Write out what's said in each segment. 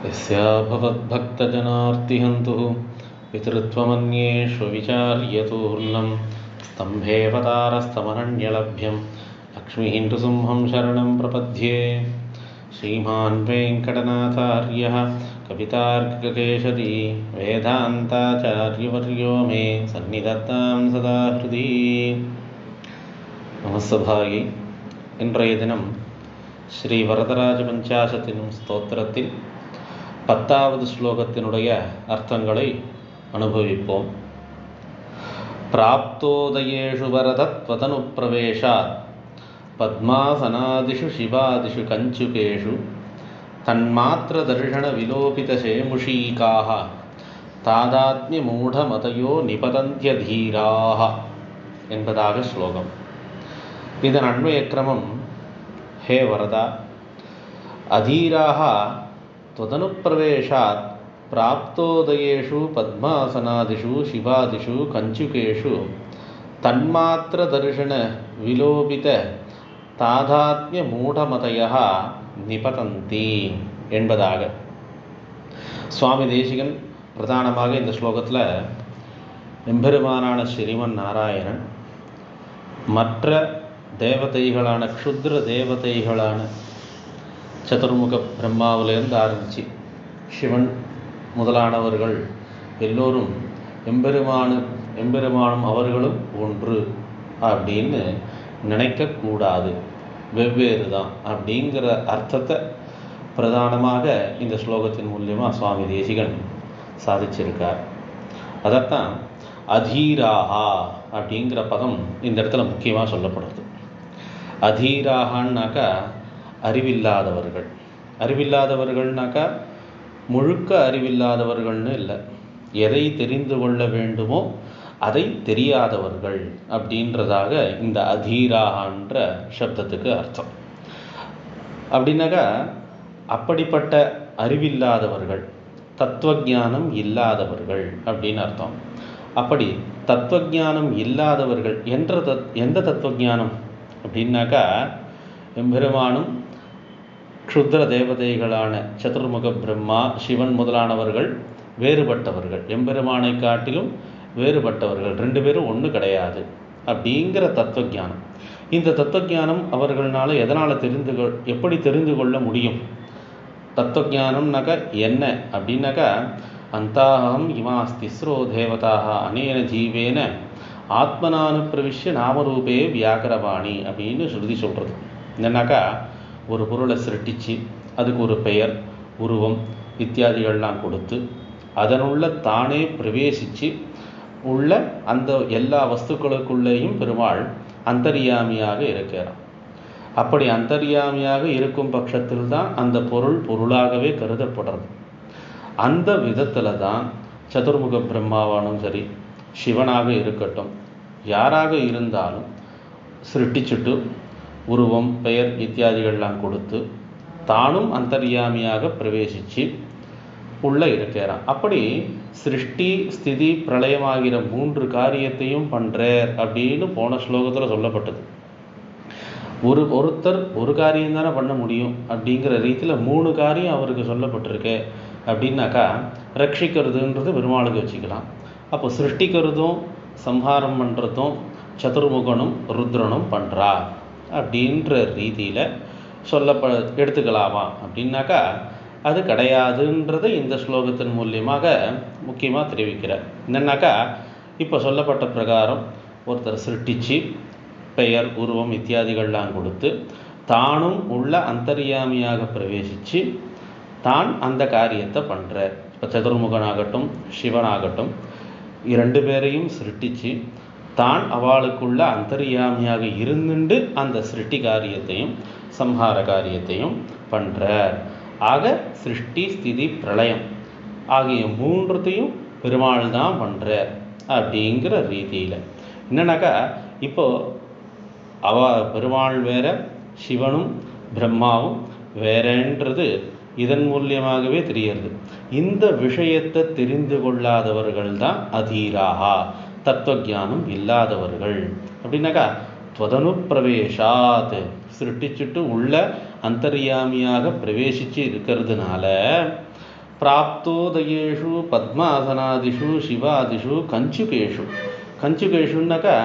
यस्या भवद्भक्तजनार्तिहन्तुः पितृत्वमन्येष्वविचार्यतूर्णं स्तम्भेऽवतारस्तमनन्यलभ्यं लक्ष्मीहिन्दुसिंहं शरणं प्रपद्ये। श्रीमान् वेङ्कटनाथार्यः कवितार्किककेशरी वेदान्ताचार्यवर्यो मे सन्निधत्तां सदा हृदि। நமசபாயை இன்றைய தினம் ஸ்ரீ வரதராஜ பஞ்சாசத்தினும் ஸ்தோத்திரத்தில் 10வது ஸ்லோகத்தினுடைய அர்த்தங்களை அனுபவிப்போம். பிராப்தோதயேஷு வரதத்வதனுப்பிரவேஷாத் பத்மாசனாதிஷு சிவாதிஷு கஞ்சுகேஷு தன்மாத்திர தர்ஷன விலோபிதசேமுஷீகாः தாதாத்மிய மூடமதயோ நிபதந்த்யதீராः என்பதாக ஸ்லோகம். இதன் அன்வய கிரமம்: ஹே வரதா, அதீராக त्वदनुप्रवेशात् प्राप्तोदयेषु पद्मासनादिषु शिवादिषु कञ्चुकेषु तन्मात्रदर्शन विलोपित तादात्म्य मूढमतयः நிபதந்தி என்பதாக. சுவாமி தேசிகன் பிரதானமாக இந்த ஸ்லோகத்தில் எம்பெருமானான ஸ்ரீமன் நாராயணன் மற்ற தேவதைகளான க்ஷுத்ர தேவதைகளான சதுர்முக பிரம்மாவிலேருந்து ஆரம்பித்து சிவன் முதலானவர்கள் எல்லோரும் எம்பெருமானும் அவர்களும் ஒன்று அப்படின்னு நினைக்கக்கூடாது, வெவ்வேறு தான் அப்படிங்கிற அர்த்தத்தை பிரதானமாக இந்த ஸ்லோகத்தின் மூலியமாக சுவாமி தேசிகன் சாதிச்சிருக்கார். அதைத்தான் அதீராகா அப்படிங்கிற பதம் இந்த இடத்துல முக்கியமாக சொல்லப்படுது. அதீராகான்னாக்கா அறிவில்லாதவர்கள். அறிவில்லாதவர்கள்னாக்கா முழுக்க அறிவில்லாதவர்கள்னு இல்லை, எதை தெரிந்து கொள்ள வேண்டுமோ அதை தெரியாதவர்கள் அப்படின்றதாக இந்த அதீராகன்ற சப்தத்துக்கு அர்த்தம். அப்படின்னாக்கா அப்படிப்பட்ட அறிவில்லாதவர்கள், தத்துவஞானம் இல்லாதவர்கள் அப்படின்னு அர்த்தம். அப்படி தத்துவஞானம் இல்லாதவர்கள் எந்த தத்துவஞானம் அப்படின்னாக்கா எம்பெருமானும் க்ஷுத்ர தேவதைகளான சதுர்முக பிரம்மா சிவன் முதலானவர்கள் வேறுபட்டவர்கள், எம்பெருமானை காட்டிலும் வேறுபட்டவர்கள், ரெண்டு பேரும் ஒன்று கிடையாது அப்படிங்கிற தத்துவஞானம். இந்த தத்துவஞானம் அவர்களால் எதனால் எப்படி தெரிந்து கொள்ள முடியும்? தத்துவஞானம்னாக்கா என்ன அப்படின்னாக்கா அந்தாஹம் இமாஸ்திஸ்ரோ தேவதாக அனேன ஜீவேன ஆத்மனானுப்பிரவிஷ்ய நாமரூபே வியாகரவாணி அப்படின்னு ஸ்ருதி சொல்கிறது. என்னன்னாக்கா ஒரு பொருளை சிருஷ்டித்து அதுக்கு ஒரு பெயர், உருவம் இத்தியாதிகள்லாம் கொடுத்து அதனுள்ள தானே பிரவேசித்து உள்ள அந்த எல்லா வஸ்துக்களுக்குள்ளேயும் பெருமாள் அந்தர்யாமியாக இருக்கிறான். அப்படி அந்தர்யாமியாக இருக்கும் பட்சத்தில் தான் அந்த பொருள் பொருளாகவே கருதப்படுறது. அந்த விதத்தில் தான் சதுர்முக பிரம்மாவானும் சரி, சிவனாக இருக்கட்டும், யாராக இருந்தாலும் சிருஷ்டிச்சுட்டு உருவம் பெயர் இத்தியாதிகள்லாம் கொடுத்து தானும் அந்தர்யாமியாக பிரவேசித்து உள்ளே இருக்கிறான். அப்படி சிருஷ்டி ஸ்திதி பிரளயமாகிற 3 காரியத்தையும் பண்ணுறார் அப்படின்னு போன ஸ்லோகத்தில் சொல்லப்பட்டது. ஒருத்தர் ஒரு காரியம் தானே பண்ண முடியும் அப்படிங்கிற ரீதியில் 3 காரியம் அவருக்கு சொல்லப்பட்டிருக்கு. அப்படின்னாக்கா ரட்சிக்கிறதுன்றது பெருமாளுக்கு வச்சுக்கலாம். அப்போ சிருஷ்டிக்கிறதும் சம்ஹாரம் பண்ணுறதும் சதுர்முகனும் ருத்ரனும் பண்ணுறா அப்படின்ற ரீதியில் எடுத்துக்கலாமா அப்படின்னாக்கா அது கிடையாதுன்றதை இந்த ஸ்லோகத்தின் மூலியமாக முக்கியமாக தெரிவிக்கிறார். என்னன்னாக்கா இப்போ சொல்லப்பட்ட பிரகாரம் ஒருத்தர் சிருஷ்டித்து பெயர் உருவம் இத்தியாதிகள்லாம் கொடுத்து தானும் உள்ள அந்தர்யாமியாக பிரவேசித்து தான் அந்த காரியத்தை பண்ணுறார். இப்போ சதுர்முகனாகட்டும் சிவனாகட்டும் 2 பேரையும் சிருஷ்டித்து தான் அவளுக்குள்ள அந்தர்யாமியாக இருந்துண்டு அந்த சிருஷ்டி காரியத்தையும் சம்ஹார காரியத்தையும் பண்ணுறார். ஆக சிருஷ்டி ஸ்திதி பிரளயம் ஆகிய 3த்தையும் பெருமாள் தான் பண்ணுறார் அப்படிங்கிற ரீதியில். என்னன்னாக்கா இப்போது பெருமாள் வேற, சிவனும் பிரம்மாவும் வேறன்றது இதன் மூலியமாகவே தெரிகிறது. இந்த விஷயத்தை தெரிந்து கொள்ளாதவர்கள் தான் அதீராகா, தத்துவஞானம் இல்லாதவர்கள். அப்படின்னாக்கா துவதனுப்பிரவேஷாத் சிருஷ்டிச்சுட்டு உள்ள அந்தர்யாமியாக பிரவேசித்து இருக்கிறதுனால பிராப்தோதயேஷு பத்மாசனாதிஷு சிவாதிஷு கஞ்சுகேஷு. கஞ்சுகேஷுன்னாக்கா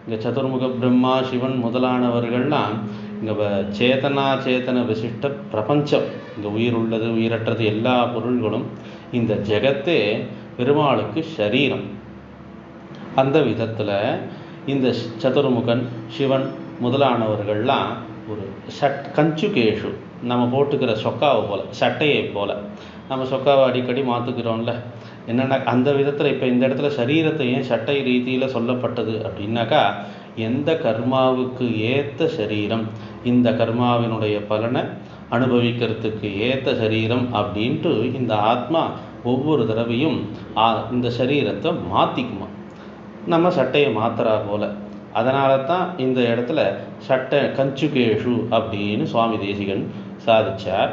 இங்கே சதுர்முக பிரம்மா சிவன் முதலானவர்கள்லாம் இங்கே சேதனா சேத்தன விசிஷ்ட பிரபஞ்சம், இங்கே உயிர் உள்ளது உயிரற்றது எல்லா பொருள்களும் இந்த ஜெகத்தே பெருமாளுக்கு சரீரம். அந்த விதத்தில் இந்த சதுர்முகன் சிவன் முதலானவர்கள்லாம் ஒரு கஞ்சுகேஷு, நம்ம போட்டுக்கிற சொக்காவை போல், சட்டையை போல். நம்ம சொக்காவை அடிக்கடி மாற்றுக்கிறோம்ல, என்னென்னா அந்த விதத்தில் இப்போ இந்த இடத்துல சரீரத்தை ஏன் சட்டை ரீதியில் சொல்லப்பட்டது அப்படின்னாக்கா, எந்த கர்மாவுக்கு ஏற்ற சரீரம், இந்த கர்மாவினுடைய பலனை அனுபவிக்கிறதுக்கு ஏற்ற சரீரம் அப்படின்ட்டு இந்த ஆத்மா ஒவ்வொரு தடவையும் இந்த சரீரத்தை மாற்றிக்குமா, நம்ம சட்டையை மாத்திரா போல. அதனால தான் இந்த இடத்துல சட்டை கஞ்சுகேஷு அப்படின்னு சுவாமி தேசிகன் சாதிச்சார்.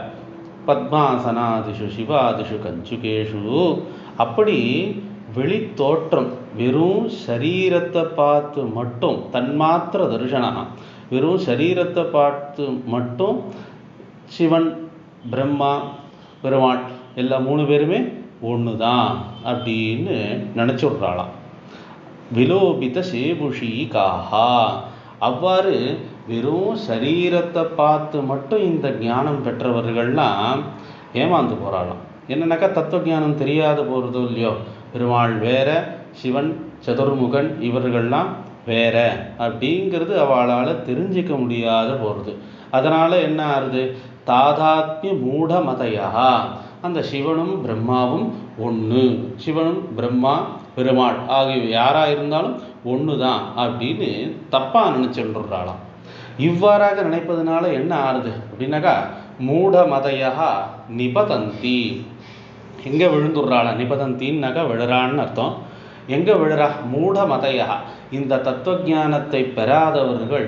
பத்மாசனாதிஷு சிவாதிஷு கஞ்சுகேஷு. அப்படி வெளி தோற்றம் வெறும் சரீரத்தை பார்த்து மட்டும், தன்மாத்திர தரிசனா, வெறும் சரீரத்தை பார்த்து மட்டும் சிவன் பிரம்மா பெருமாள் எல்லா 3 பேருமே ஒன்று தான் அப்படின்னு நினச்சுடுறாளாம். விலோபித சேபுஷி காஹா. அவ்வாறு வெறும் சரீரத்தை பார்த்து மட்டும் இந்த ஞானம் பெற்றவர்கள்லாம் ஏமாந்து போகிறாளாம். என்னன்னாக்கா தத்துவ ஞானம் தெரியாத போகிறதோ இல்லையோ, பெருமாள் வேற, சிவன் சதுர்முகன் இவர்கள்லாம் வேற அப்படிங்கிறது அவளால் தெரிஞ்சிக்க முடியாத போகிறது. அதனால் என்ன ஆறுது, தாதாத்மிய மூட மதையா, அந்த சிவனும் பிரம்மாவும் ஒன்று, சிவனும் பிரம்மா பெருமாள் ஆகிய யாராக இருந்தாலும் ஒன்று தான் அப்படின்னு தப்பாக நினச்சிடுறாளாம். இவ்வாறாக நினைப்பதனால என்ன ஆறுது அப்படின்னாக்கா, மூட மதையா நிபதந்தி. எங்கே விழுந்துடுறாளா, நிபதந்தின்னாக்கா விழுறான்னு அர்த்தம். எங்கே விழுறா, மூட மதையா, இந்த தத்துவஞானத்தை பெறாதவர்கள்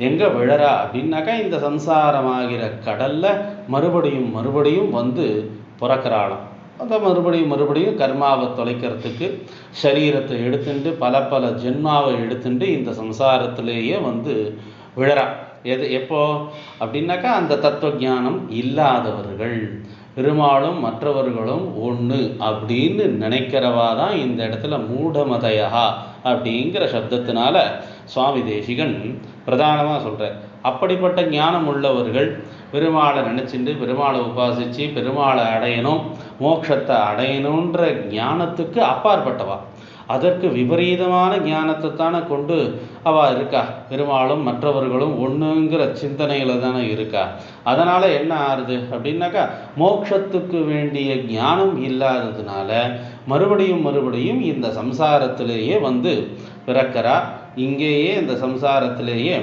எங்கே விழறா அப்படின்னாக்கா, இந்த சம்சாரமாகிற கடலில் மறுபடியும் மறுபடியும் வந்து பிறக்கிறாளாம். அதை மறுபடியும் கர்மாவை தொலைக்கிறதுக்கு சரீரத்தை எடுத்துட்டு பல பல ஜென்மாவை எடுத்துட்டு இந்த சம்சாரத்திலேயே வந்து விழறா. எப்போ அப்படின்னாக்கா, அந்த தத்துவஞானம் இல்லாதவர்கள், பெருமாளும் மற்றவர்களும் ஒன்று அப்படின்னு நினைக்கிறவா தான் இந்த இடத்துல மூடமதையா அப்படிங்கிற சப்தத்தினால சுவாமி தேசிகன் பிரதானமாக சொல்கிறார். அப்படிப்பட்ட ஞானம் உள்ளவர்கள் பெருமாளை நினச்சிட்டு பெருமாளை உபாசித்து பெருமாளை அடையணும், மோட்சத்தை அடையணுன்ற ஞானத்துக்கு அப்பாற்பட்டவா, அதற்கு விபரீதமான ஞானத்தை தானே கொண்டு அவள் இருக்கா. பெருமாளும் மற்றவர்களும் ஒன்றுங்கிற சிந்தனையில் தானே இருக்கா. அதனால் என்ன ஆறுது அப்படின்னாக்கா, மோட்சத்துக்கு வேண்டிய ஞானம் இல்லாததுனால மறுபடியும் இந்த சம்சாரத்திலேயே வந்து பிறக்கிறா, இங்கேயே இந்த சம்சாரத்திலேயே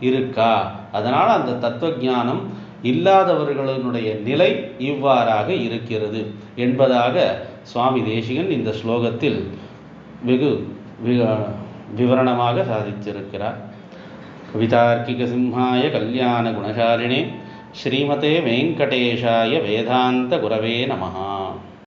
இருக்கா. அதனால் அந்த தத்துவஞானம் இல்லாதவர்களுடைய நிலை இவ்வாறாக இருக்கிறது என்பதாக சுவாமி தேசிகன் இந்த ஸ்லோகத்தில் வெகு விவரணமாக சாதித்திருக்கிறார். கவிதார்க்கிக சிம்ஹாய கல்யாண குணசாலினே ஸ்ரீமதே வெங்கடேஷாய வேதாந்த குரவே நமஹ.